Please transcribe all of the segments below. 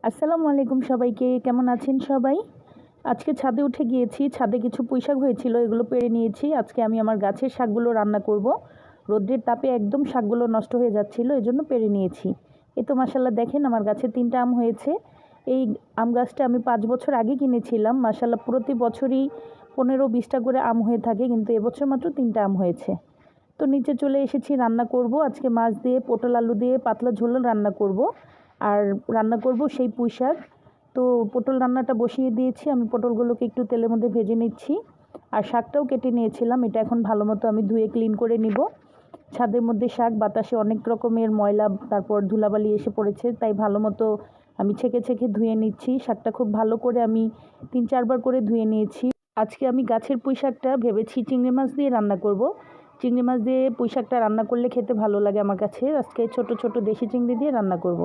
আসসালামু আলাইকুম সবাইকে, কেমন আছেন সবাই? আজকে ছাদে উঠে গিয়েছি। ছাদে কিছু পুঁইশাক হয়েছিল, এগুলো পেড়ে নিয়েছি। আজকে আমি আমার গাছের শাকগুলো রান্না করব। রোদ্রের তাপে একদম শাকগুলো নষ্ট হয়ে যাচ্ছিল, এজন্য পেড়ে নিয়েছি। এই তো মাশাআল্লাহ, দেখেন আমার গাছে 3টা আম হয়েছে। এই আম গাছটা আমি 5 বছর আগে কিনেছিলাম। মাশাআল্লাহ, প্রতি বছরই 15-20টা করে আম হয়ে থাকে, কিন্তু এবছর মাত্র 3টা আম হয়েছে। তো নিচে চলে এসেছি, রান্না করব আজকে মাছ দিয়ে, পটল আলু দিয়ে পাতলা ঝোল রান্না করব। আর রান্না করব সেই পুঁইশাক। তো পটল রান্নাটা বসিয়ে দিয়েছি, আমি পটলগুলোকে একটু তেলের মধ্যে ভেজে নিচ্ছি। আর শাকটাও কেটে নিয়েছিলাম, এটা এখন ভালো মতো আমি ধুয়ে ক্লিন করে নিব। ছাদের মধ্যে শাক, বাতাসে অনেক রকমের ময়লা তারপর ধুলাবালি এসে পড়েছে, তাই ভালো মতো আমি ছেঁকে ছেঁকে ধুয়ে নিচ্ছি। শাকটা খুব ভালো করে আমি 3-4 বার করে ধুয়ে নিয়েছি। আজকে আমি গাছের পুঁইশাকটা ভেবেছি চিংড়ি মাছ দিয়ে রান্না করব। চিংড়ি মাছ দিয়ে পুঁইশাকটা রান্না করলে খেতে ভালো লাগে আমার কাছে। আজকে ছোট ছোট দেশি চিংড়ি দিয়ে রান্না করব।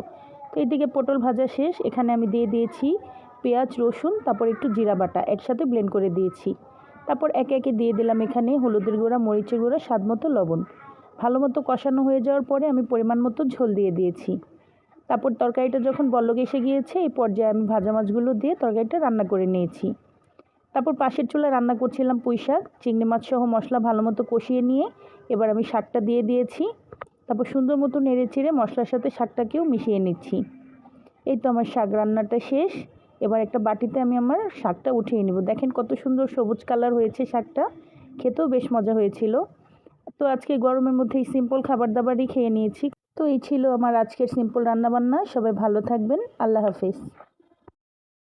তো এইদিকে পটল ভাজা শেষ, এখানে আমি দিয়ে দিয়েছি পেঁয়াজ, রসুন, তারপর একটু জিরা বাটা একসাথে ব্লেন্ড করে দিয়েছি। তারপর একে একে দিয়ে দিলাম এখানে হলুদের গুঁড়া, মরিচের গুঁড়া, স্বাদ মতো লবণ। ভালো মতো কষানো হয়ে যাওয়ার পরে আমি পরিমাণ মতো ঝোল দিয়ে দিয়েছি। তারপর তরকারিটা যখন বলক এসে গিয়েছে, এই পর্যায়ে আমি ভাজা মাছগুলো দিয়ে তরকারিটা রান্না করে নিয়েছি। তারপর পাশের চুলায় রান্না করছিলাম পুঁইশাক, চিংড়ি মাছ সহ মশলা ভালো মতো কষিয়ে নিয়ে এবার আমি শাকটা দিয়ে দিয়েছি। তারপর সুন্দর মতো নেড়ে চেড়ে মশলার সাথে শাকটাকেও মিশিয়ে নিচ্ছি। এই তো আমার শাক রান্নাটা শেষ। এবার একটা বাটিতে আমি আমার শাকটা উঠিয়ে নেব। দেখেন কত সুন্দর সবুজ কালার হয়েছে শাকটা, খেতেও বেশ মজা হয়েছিল। তো আজকে গরমের মধ্যে এই সিম্পল খাবার দাবারই খেয়ে নিয়েছি। তো এই ছিল আমার আজকের সিম্পল রান্নাবান্না। সবাই ভালো থাকবেন, আল্লাহ হাফেজ।